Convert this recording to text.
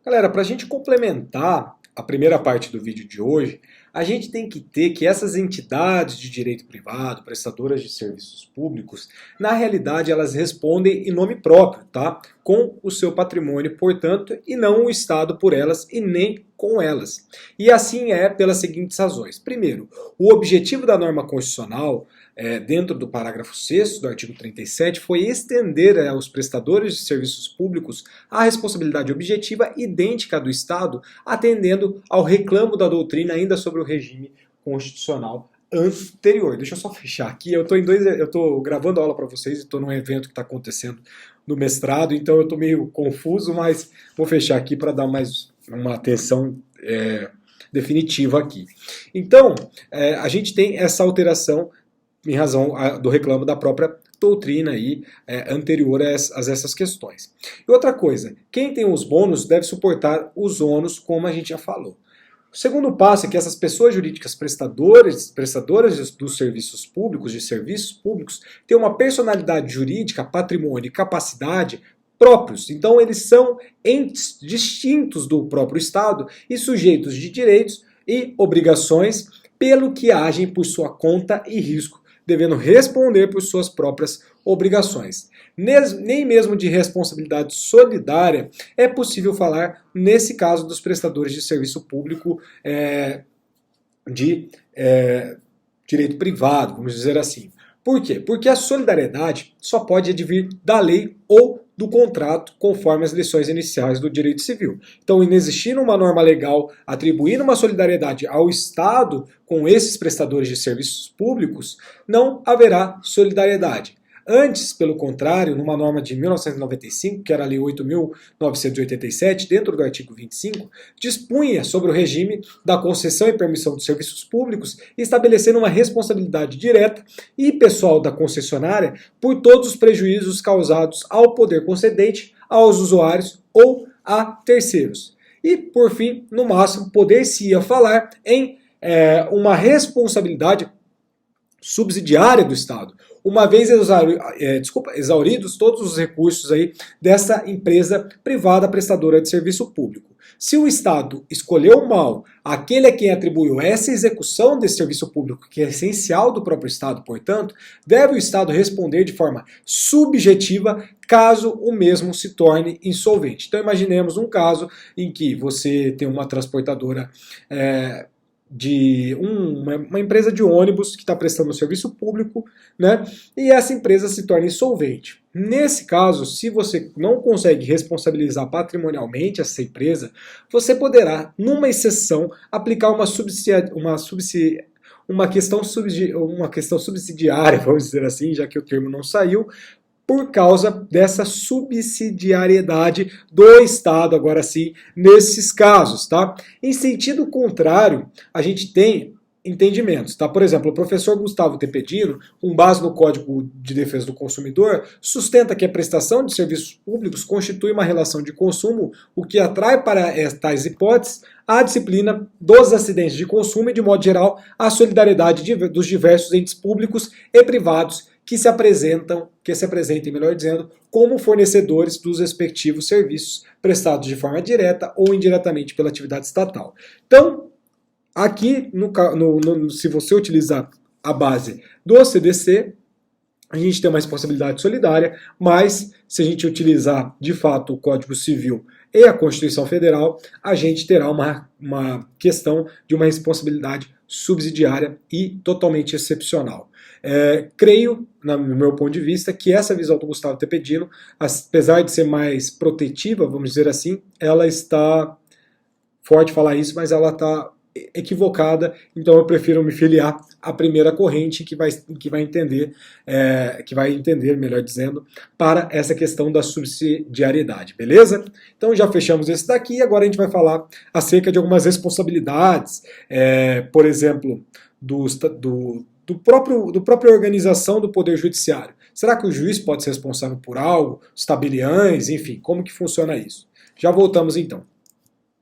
Galera, para a gente complementar a primeira parte do vídeo de hoje, a gente tem que ter que essas entidades de direito privado, prestadoras de serviços públicos, na realidade elas respondem em nome próprio, tá? Com o seu patrimônio, portanto, e não o Estado por elas e nem com elas. E assim é pelas seguintes razões. Primeiro, o objetivo da norma constitucional, dentro do parágrafo 6º do artigo 37, foi estender aos prestadores de serviços públicos a responsabilidade objetiva idêntica à do Estado, atendendo ao reclamo da doutrina ainda sobre o regime constitucional anterior. Deixa eu só fechar aqui. Eu estou gravando aula para vocês, estou num evento que está acontecendo no mestrado, então eu estou meio confuso, mas vou fechar aqui para dar mais uma atenção definitiva aqui. Então, a gente tem essa alteração em razão do reclamo da própria doutrina aí, anterior a essas questões. E outra coisa, quem tem os bônus deve suportar os ônus, como a gente já falou. O segundo passo é que essas pessoas jurídicas prestadoras dos serviços públicos, têm uma personalidade jurídica, patrimônio e capacidade próprios. Então eles são entes distintos do próprio Estado e sujeitos de direitos e obrigações, pelo que agem por sua conta e risco, devendo responder por suas próprias obrigações. Nem mesmo de responsabilidade solidária é possível falar nesse caso dos prestadores de serviço público de direito privado, vamos dizer assim. Por quê? Porque a solidariedade só pode advir da lei ou do contrato, conforme as lições iniciais do direito civil. Então, inexistindo uma norma legal atribuindo uma solidariedade ao Estado com esses prestadores de serviços públicos, não haverá solidariedade. Antes, pelo contrário, numa norma de 1995, que era a Lei 8.987, dentro do artigo 25, dispunha sobre o regime da concessão e permissão de serviços públicos, estabelecendo uma responsabilidade direta e pessoal da concessionária por todos os prejuízos causados ao poder concedente, aos usuários ou a terceiros. E, por fim, no máximo, poder-se-ia falar em uma responsabilidade subsidiária do Estado, uma vez exauridos todos os recursos aí dessa empresa privada prestadora de serviço público. Se o Estado escolheu mal aquele a quem atribuiu essa execução desse serviço público, que é essencial do próprio Estado, portanto, deve o Estado responder de forma subjetiva caso o mesmo se torne insolvente. Então imaginemos um caso em que você tem uma transportadora de uma empresa de ônibus que está prestando um serviço público, né? E essa empresa se torna insolvente. Nesse caso, se você não consegue responsabilizar patrimonialmente essa empresa, você poderá, numa exceção, aplicar uma questão subsidiária, vamos dizer assim, já que o termo não saiu, por causa dessa subsidiariedade do Estado, agora sim, nesses casos, tá? Em sentido contrário, a gente tem entendimentos, tá? Por exemplo, o professor Gustavo Tepedino, com base no Código de Defesa do Consumidor, sustenta que a prestação de serviços públicos constitui uma relação de consumo, o que atrai para tais hipóteses a disciplina dos acidentes de consumo e, de modo geral, a solidariedade dos diversos entes públicos e privados que se apresentem, melhor dizendo, como fornecedores dos respectivos serviços prestados de forma direta ou indiretamente pela atividade estatal. Então, aqui, se você utilizar a base do CDC, a gente tem uma responsabilidade solidária, mas se a gente utilizar, de fato, o Código Civil e a Constituição Federal, a gente terá uma questão de uma responsabilidade subsidiária e totalmente excepcional. Creio, no meu ponto de vista, que essa visão do Gustavo Tepedino, apesar de ser mais protetiva, vamos dizer assim, ela está, forte falar isso, mas ela está equivocada, então eu prefiro me filiar à primeira corrente que vai entender, melhor dizendo, para essa questão da subsidiariedade, beleza? Então já fechamos esse daqui e agora a gente vai falar acerca de algumas responsabilidades, por exemplo, do própria organização do Poder Judiciário. Será que o juiz pode ser responsável por algo? Os tabeliães, enfim, como que funciona isso? Já voltamos então.